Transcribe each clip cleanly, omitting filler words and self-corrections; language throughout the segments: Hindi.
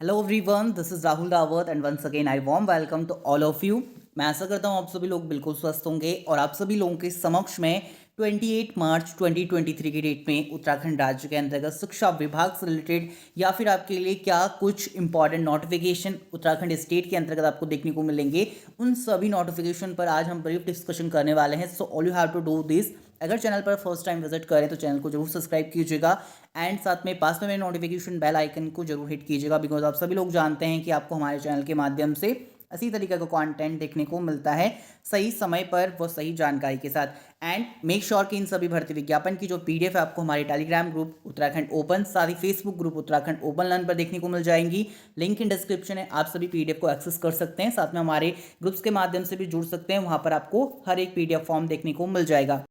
Hello everyone, this is Rahul Rawat and once again I warm welcome to all of you. मैं आशा करता हूँ आप सभी लोग बिल्कुल स्वस्थ होंगे और आप सभी लोगों के समक्ष में 28 मार्च 2023 की डेट में उत्तराखंड राज्य के अंतर्गत शिक्षा विभाग से रिलेटेड या फिर आपके लिए क्या कुछ इंपॉर्टेंट नोटिफिकेशन उत्तराखंड स्टेट के अंतर्गत आपको देखने को मिलेंगे, उन सभी नोटिफिकेशन पर आज हम ब्रीफ डिस्कशन करने वाले हैं। So all you have to do this. अगर चैनल पर फर्स्ट टाइम विजिट करें तो चैनल को जरूर सब्सक्राइब कीजिएगा एंड साथ में पास में मेरे नोटिफिकेशन बेल आइकन को जरूर हिट कीजिएगा, बिकॉज आप सभी लोग जानते हैं कि आपको हमारे चैनल के माध्यम से इसी तरीके का कंटेंट देखने को मिलता है सही समय पर वो सही जानकारी के साथ। एंड मेक श्योर कि इन सभी भर्ती विज्ञापन की जो पीडीएफ है आपको हमारे टेलीग्राम ग्रुप उत्तराखंड ओपन, साथ ही Facebook group Uttarakhand open learn पर देखने को मिल जाएंगी। लिंक इन डिस्क्रिप्शन है, आप सभी पीडीएफ को एक्सेस कर सकते हैं, साथ में हमारे ग्रुप्स के माध्यम से भी जुड़ सकते हैं, वहां पर आपको हर एक पीडीएफ फॉर्म देखने को मिल जाएगा।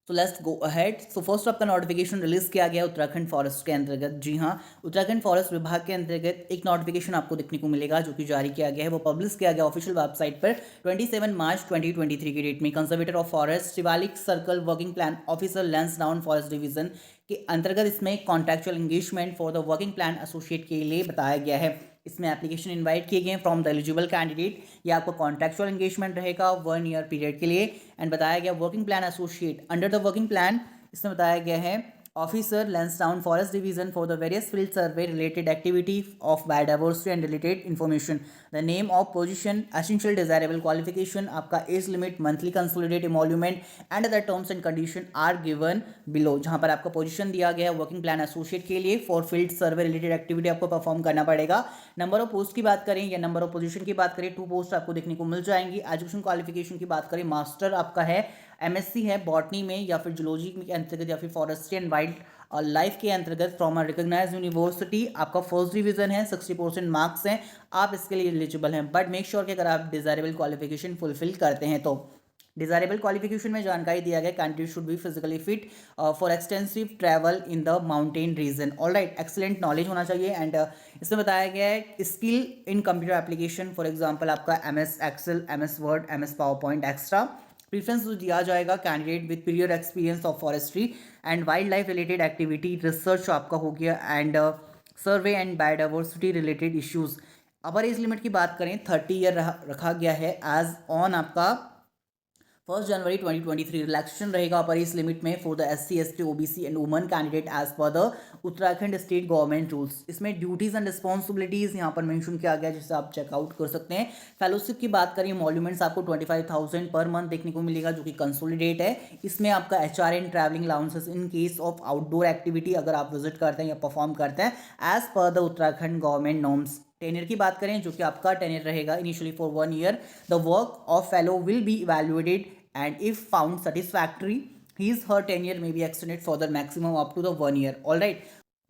तो let's go ahead. So first आपका नोटिफिकेशन रिलीज किया गया उत्तराखंड फॉरेस्ट के अंतर्गत। जी हाँ, उत्तराखंड फॉरेस्ट विभाग के अंतर्गत एक नोटिफिकेशन आपको देखने को मिलेगा जो कि जारी किया गया है, वो पब्लिश किया गया ऑफिशियल वेबसाइट पर 27 मार्च 2023 की डेट में। Conservator of forest Shivalik circle working plan officer Lansdowne forest division के अंतर्गत इसमें contractual engagement for the working plan associate के लिए बताया गया है। इसमें एप्लीकेशन इनवाइट किए गए हैं फ्रॉम द एलिजिबल कैंडिडेट। ये आपको कॉन्ट्रेक्चुअल एंगेजमेंट रहेगा 1 ईयर पीरियड के लिए। एंड बताया गया working plan associate under the working plan, इसमें बताया गया है officer Lansdowne forest division for the various field survey related activity of biodiversity and related information. The name of position, essential desirable qualification, आपका age limit, monthly consolidate emolument and other terms and condition are given below. जहां पर आपका पोजीशन दिया गया है वर्किंग प्लान एसोसिएट के लिए for field survey related activity आपको परफॉर्म करना पड़ेगा। नंबर ऑफ पोस्ट की बात करें या नंबर ऑफ पोजीशन की बात करें, 2 पोस्ट आपको देखने को मिल जाएंगी। एजुकेशन क्वालिफिकेशन की बात करें, मास्टर आपका है, एमएससी है बॉटनी में या फिर जूलॉजी के अंतर्गत या फिर फॉरेस्ट्री एंड वाइल्ड लाइफ के अंतर्गत फ्रॉम अ रिकॉग्नाइज्ड यूनिवर्सिटी। आपका फर्स्ट डिवीजन है, 60% मार्क्स हैं, आप इसके लिए एलिजिबल हैं। बट मेक श्योर कि अगर आप डिजायरेबल क्वालिफिकेशन फुलफिल करते हैं तो डिजायरेबल क्वालिफिकेशन में जानकारी दिया गया candidate should be physically fit for extensive travel in the mountain region. Alright, excellent knowledge होना चाहिए। एंड इसमें बताया गया है skill in computer application, for example आपका MS Excel, MS Word, MS PowerPoint extra. Preference दिया जाएगा candidate with period experience of forestry and wildlife related activity, research आपका हो गया and survey and biodiversity related issues. Upper age limit की बात करें 30 ईयर रखा गया है एज ऑन आपका 1 जनवरी 2023। रिलैक्सेशन रहेगा अपर एज लिमिट में for the SC ST OBC and women candidate as per the Uttarakhand state government rules. इसमें ड्यूटीज एंड रिस्पॉन्सिबिलिटीज यहाँ पर मेंशन किया गया जिसे आप चेकआउट कर सकते हैं। फेलोशिप की बात करें, मॉल्यूमेंट्स आपको 25,000 पर मंथ देखने को मिलेगा जो कि कंसोलिडेट है। इसमें आपका HR and travelling allowances in case of outdoor activity अगर आप विजिट करते हैं या परफॉर्म करते हैं as per the Uttarakhand government norms. Tenure की बात करें जो कि आपका टेनियर रहेगा initially for 1 year. The work of fellow will be evaluated and if found satisfactory his her tenure may be extended for the maximum up to the 1 year. All right,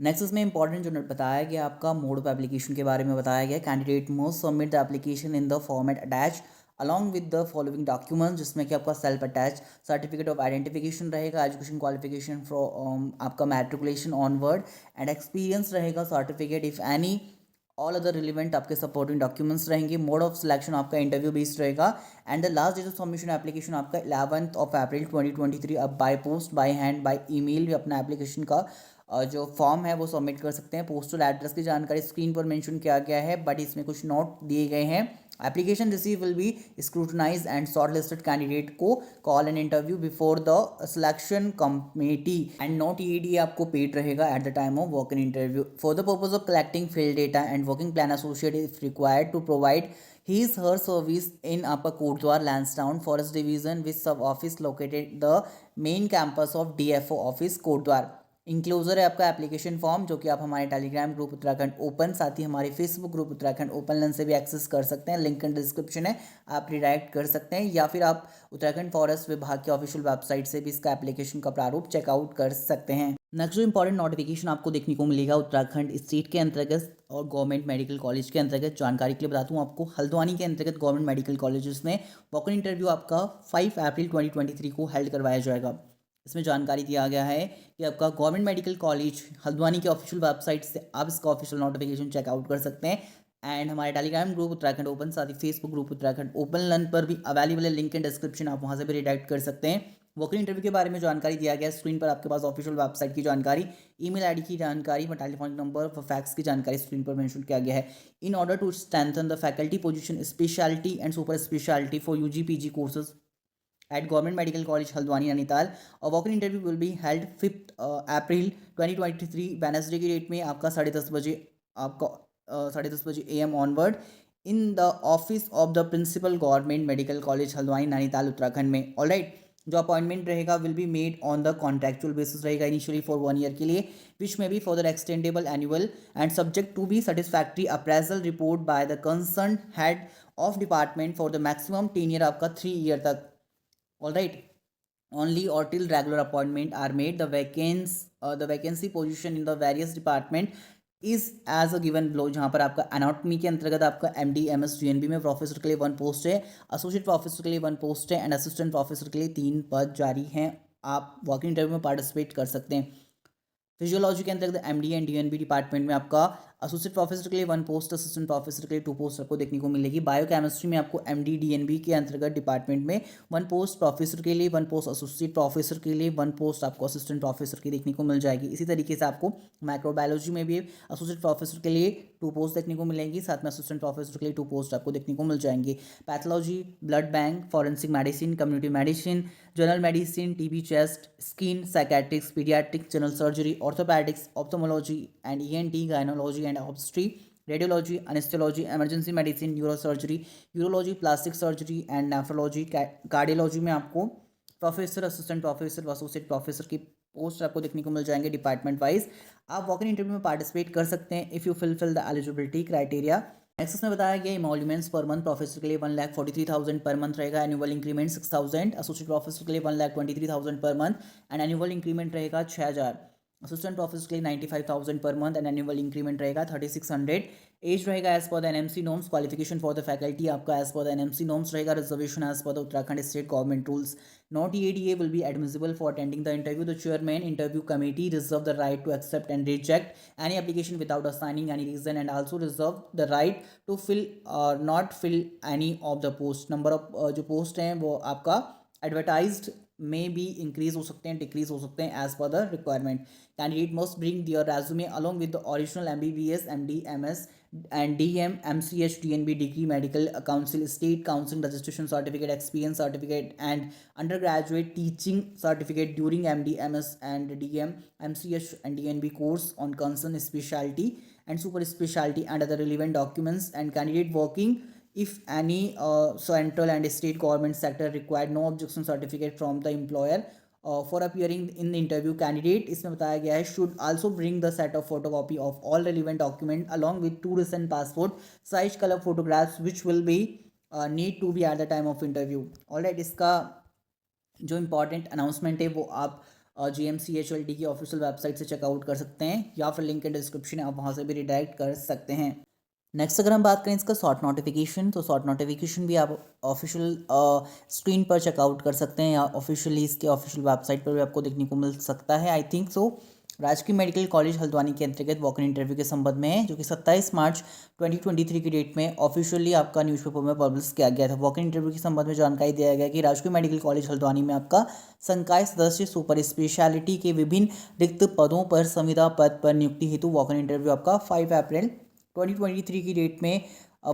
next इसमें इंपॉर्टेंट जो बताया गया आपका मोड ऑफ एप्लीकेशन के बारे में बताया गया। Candidate must submit the application in the format attach along with the following documents, जिसमें कि आपका self attach certificate of identification रहेगा, एजुकेशन क्वालिफिकेशन फ्रॉम आपका मैट्रिकुलेशन ऑनवर्ड एंड एक्सपीरियंस रहेगा certificate if any, all other relevant आपके सपोर्टिंग डॉक्यूमेंट्स रहेंगे। मोड ऑफ सिलेक्शन आपका इंटरव्यू बेस्ड रहेगा and the last date of submission application आपका 11 अप्रैल 2023। अब by post, by hand, by email भी अपना एप्लीकेशन का जो फॉर्म है वो सबमिट कर सकते हैं। पोस्टल एड्रेस की जानकारी स्क्रीन पर मेंशन किया गया है, बट इसमें कुछ नोट दिए गए हैं। Application receive will be scrutinize and shortlisted candidate को call and interview before the selection committee and not ED आपको पेड रहेगा at the time of work in interview for the purpose of collecting field data and working plan associate if required to provide his her service in Upper Kotdwar Lansdowne Forest Division with sub office located the main campus of DFO office Kotdwar। Enclosure है आपका एप्लीकेशन फॉर्म जो कि आप हमारे टेलीग्राम ग्रुप उत्तराखंड ओपन, साथ ही हमारे Facebook group Uttarakhand open learn से भी एक्सेस कर सकते हैं। लिंक इन डिस्क्रिप्शन है, आप रिडायरेक्ट कर सकते हैं या फिर आप उत्तराखंड फॉरेस्ट विभाग के ऑफिशियल वेबसाइट से भी इसका एप्लीकेशन का प्रारूप चेकआउट कर सकते हैं। नेक्स्ट जो इंपॉर्टेंट नोटिफिकेशन आपको देखने को मिलेगा उत्तराखंड स्टेट के अंतर्गत और गवर्नमेंट मेडिकल कॉलेज के अंतर्गत, जानकारी के लिए बताता हूँ आपको, हल्द्वानी के अंतर्गत गवर्नमेंट मेडिकल कॉलेजेस में वॉक इन इंटरव्यू आपका 5 अप्रैल 2023 को हेल्ड करवाया जाएगा। इसमें जानकारी दिया गया है कि आपका गवर्नमेंट मेडिकल कॉलेज हल्द्वानी के ऑफिशियल वेबसाइट से आप इसका ऑफिशियल नोटिफिकेशन चेकआउट कर सकते हैं एंड हमारे टेलीग्राम ग्रुप उत्तराखंड ओपन, साथ ही Facebook group Uttarakhand open learn पर भी अवेलेबल है। लिंक इन डिस्क्रिप्शन, आप वहाँ से भी रिडायरेक्ट कर सकते हैं। वॉक-इन इंटरव्यू के बारे में जानकारी दिया गया है स्क्रीन पर आपके पास ऑफिशियल वेबसाइट की जानकारी, ईमेल आईडी की जानकारी, टेलीफोनिक नंबर व फैक्स की जानकारी स्क्रीन पर मेंशन किया गया है। In order to strengthen the faculty position speciality and super speciality for UG PG courses at Government Medical College Haldwani Nainital, a walk-in interview will be held 5th April 2023 Wednesday की डेट में आपका 10:30 बजे आपका 10:30 बजे AM onward in the office of the principal government medical college Haldwani Nainital Uttarakhand में। ऑलराइट, जो अपॉइंटमेंट रहेगा will be made on the contractual basis रहेगा इनिशियली फॉर 1 ईयर के लिए, विच में be further extendable annual and subject to be satisfactory appraisal report by the concern head of department for the maximum tenure आपका 3 ईयर तक। Alright, only or till regular appointment are made. The vacancy position in the various department is as a given below, जहाँ पर आपका एनाटॉमी के अंतर्गत आपका MD MS GNB में प्रोफेसर के लिए 1 पोस्ट है, एसोसिएट प्रोफेसर के लिए 1 पोस्ट है एंड असिस्टेंट प्रोफेसर के लिए 3 पद जारी हैं। आप वॉक-इन इंटरव्यू में पार्टिसिपेट कर सकते हैं। फिजियोलॉजी के अंतर्गत MD एंड DNB डिपार्टमेंट में आपका एसोसिएट प्रोफेसर के लिए 1 पोस्ट, असिस्टेंट प्रोफेसर के लिए 2 पोस्ट आपको देखने को मिलेगी। बायोकेमिस्ट्री में आपको MD DNB के अंतर्गत डिपार्टमेंट में 1 पोस्ट प्रोफेसर के लिए, 1 पोस्ट एसोसिएट प्रोफेसर के लिए, 1 पोस्ट आपको असिस्टेंट प्रोफेसर की देखने को मिल जाएगी। इसी तरीके से आपको माइक्रोबायोलॉजी में भी एसोसिएट प्रोफेसर के लिए 2 पोस्ट देखने को मिलेंगी, साथ में असिस्टेंट प्रोफेसर के लिए 2 पोस्ट आपको देखने को मिल जाएंगे। Pathology, blood bank, forensic medicine, community medicine, general medicine, TB, chest, skin, psychiatrics, paediatrics, general surgery, orthopaedics, ophthalmology and ENT, gynaecology and obstetrics, radiology, anaesthesiology, emergency medicine, neurosurgery, urology, plastic surgery and nephrology, cardiology में आपको professor, assistant professor, associate professor की पोस्ट आपको देखने को मिल जाएंगे डिपार्टमेंट वाइज। आप वॉक-इन इंटरव्यू में पार्टिसिपेट कर सकते हैं if you fulfil the eligibility criteria. Next में बताया गया इमोल्यूमेंट्स पर मंथ प्रोफेसर के लिए 1,43,000 पर मंथ रहेगा, एनुअल इंक्रीमेंट 6,000, एसोसिएट प्रोफेसर के लिए 1,23,000 per month and annual increment रहेगा 6,000, असिस्टेंट प्रोफेसर के लिए 95,000 per month and annual increment रहेगा 3,600। एज रहेगा as per the NMC norms. Qualification for the faculty आपका as per the NMC norms रहेगा। Reservation as per the Uttarakhand state government rules. Not EADA will be admissible for attending the interview. The chairman interview committee reserve the right to accept and reject any application without assigning any reason and also reserve the right to fill or not fill any of the post. Number of जो पोस्ट हैं वो आपका एडवर्टाइज्ड में भी इंक्रीज हो सकते हैं, डिक्रीज हो सकते हैं as per the requirement. Candidate must bring their resume along with the original MBBS, MD, MS and DM, MCH, DNB degree, medical council, state council registration certificate, experience certificate and undergraduate teaching certificate during MD, MS and DM, MCH and DNB course on concerned specialty and super specialty and other relevant documents, and candidate working if any central and state government sector required no objection certificate from the employer for appearing in the interview. Candidate इसमें बताया गया है should also bring the set of photocopy of all relevant document along with 2 recent passport size color photographs which will be need to be at the time of interview. Alright, इसका जो इम्पॉर्टेंट अनाउंसमेंट है वो आप GMCHLD की ऑफिशियल वेबसाइट से चेकआउट कर सकते हैं या फिर लिंक in डिस्क्रिप्शन है, आप वहाँ से भी रिडायरेक्ट कर सकते हैं। नेक्स्ट अगर हम बात करें इसका शॉर्ट नोटिफिकेशन, तो शॉर्ट नोटिफिकेशन भी आप ऑफिशियल स्क्रीन पर चेकआउट कर सकते हैं या ऑफिशियली इसके ऑफिशियल वेबसाइट पर भी आपको देखने को मिल सकता है। आई थिंक सो राजकीय मेडिकल कॉलेज हल्द्वानी के अंतर्गत वॉक-इन इंटरव्यू के संबंध में है, जो कि 27 मार्च 2023 की डेट में ऑफिशियली आपका न्यूज़पेपर में पब्लिश किया गया था। वॉक-इन इंटरव्यू के संबंध में जानकारी दिया गया कि राजकीय मेडिकल कॉलेज हल्द्वानी में आपका संकाय सदस्य सुपर स्पेशलिटी के विभिन्न रिक्त पदों पर संविदा पद पर नियुक्ति हेतु वॉक-इन इंटरव्यू आपका 5 अप्रैल 2023 की डेट में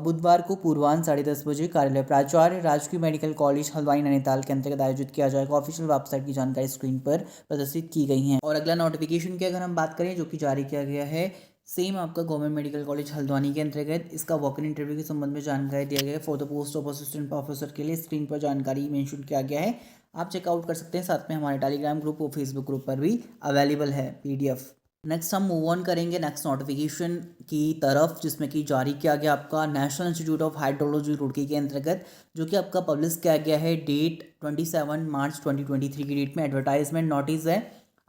बुधवार को पूर्वाह्न 10:30 बजे कार्यालय प्राचार्य राजकीय मेडिकल कॉलेज हल्द्वानी नैनीताल के अंतर्गत आयोजित किया जाएगा। ऑफिशियल वेबसाइट की जानकारी स्क्रीन पर प्रदर्शित की गई है। और अगला नोटिफिकेशन की अगर हम बात करें जो कि जारी किया गया है, सेम आपका गवर्नमेंट मेडिकल कॉलेज हल्द्वानी के अंतर्गत इसका वॉक-इन इंटरव्यू के संबंध में जानकारी दिया गया है for the post of assistant professor के लिए। स्क्रीन पर जानकारी मेंशन किया गया है, आप चेकआउट कर सकते हैं। साथ में हमारे टेलीग्राम ग्रुप और फेसबुक ग्रुप पर भी अवेलेबल है PDF। नेक्स्ट हम मूव ऑन करेंगे नेक्स्ट नोटिफिकेशन की तरफ, जिसमें कि जारी किया गया आपका national Institute of hydrology Roorkee के अंतर्गत, जो कि आपका पब्लिश किया गया है डेट 27 मार्च 2023 की डेट में। एडवर्टाइजमेंट नोटिस है।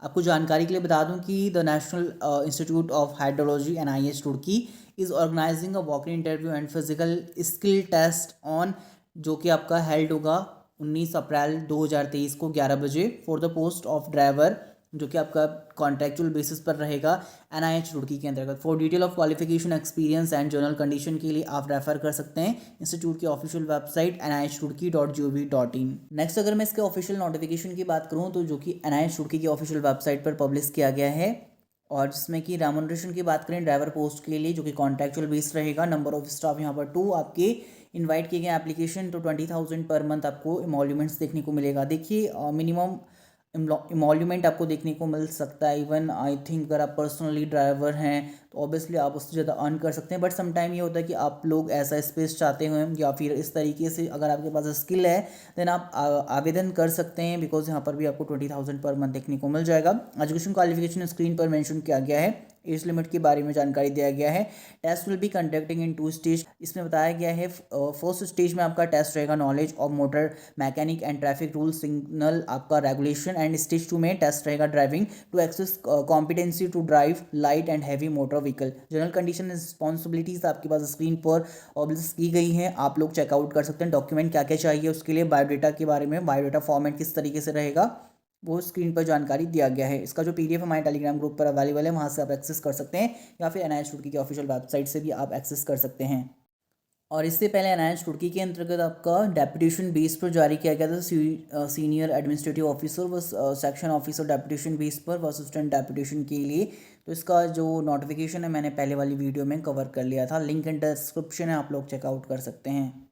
आपको जानकारी के लिए बता दूं कि the National Institute of Hydrology NIH Roorkee is organizing a walk-in interview and physical skill test on, जो कि आपका हेल्ड होगा 19 अप्रैल 2023 को 11 बजे for the post of driver जो कि आपका कॉन्ट्रैक्चुअल बेसिस पर रहेगा एनआईएच रुड़की के अंतर्गत। For detail of qualification, experience and general condition के लिए आप रेफर कर सकते हैं इंस्टीट्यूट की ऑफिशियल वेबसाइट NIHRoorkee.gov.in। नेक्स्ट अगर मैं इसके ऑफिशियल नोटिफिकेशन की बात करूँ तो जो कि NIH रुड़की की ऑफिशियल वेबसाइट पर पब्लिश किया गया है, और जिसमें कि रेमुनरेशन की बात करें ड्राइवर पोस्ट के लिए जो कि कॉन्ट्रैक्चुअल बेस रहेगा, नंबर ऑफ स्टाफ यहाँ पर 2, आपके इनवाइट किए गए एप्लीकेशन तो 20,000 पर मंथ आपको इमोल्यूमेंट्स देखने को मिलेगा। देखिए मिनिमम इमोल्यूमेंट आपको देखने को मिल सकता है। इवन आई थिंक अगर आप पर्सनली ड्राइवर हैं तो ऑब्वियसली आप उससे ज़्यादा अर्न कर सकते हैं, बट समटाइम ये होता है कि आप लोग ऐसा स्पेस चाहते हैं या फिर इस तरीके से अगर आपके पास स्किल है देन आप आवेदन कर सकते हैं, बिकॉज यहाँ पर भी आपको 20,000 पर मंथ देखने को मिल जाएगा। एजुकेशन क्वालिफिकेशन स्क्रीन पर मेंशन किया गया है। एज लिमिट के बारे में जानकारी दिया गया है। Test will be conducting in 2 stage, इसमें बताया गया है फर्स्ट स्टेज में आपका टेस्ट रहेगा knowledge of motor mechanic and traffic rule signal आपका रेगुलेशन, एंड स्टेज 2 में टेस्ट रहेगा driving to assess competency to drive light and heavy motor vehicle. General condition and responsibilities आपके पास स्क्रीन पर ऑब्लिस्ट की गई हैं, आप लोग चेकआउट कर सकते हैं। डॉक्यूमेंट क्या क्या चाहिए उसके लिए, बायोडाटा के बारे में, बायोडाटा फॉर्मेट किस तरीके से रहेगा वो स्क्रीन पर जानकारी दिया गया है। इसका जो PDF हमारे टेलीग्राम ग्रुप पर अवेलेबल है वहाँ से आप एक्सेस कर सकते हैं, या फिर NIH रुड़की की ऑफिशियल वेबसाइट से भी आप एक्सेस कर सकते हैं। और इससे पहले NIH रुड़की के अंतर्गत आपका डेपुटेशन बेस पर जारी किया गया था सीनियर एडमिनिस्ट्रेटिव ऑफिसर व सेक्शन ऑफिसर डेपुटेशन बेस पर व असिस्टेंट डेपुटेशन के लिए। तो इसका जो नोटिफिकेशन है मैंने पहले वाली वीडियो में कवर कर लिया था, लिंक इन डिस्क्रिप्शन है, आप लोग चेकआउट कर सकते हैं।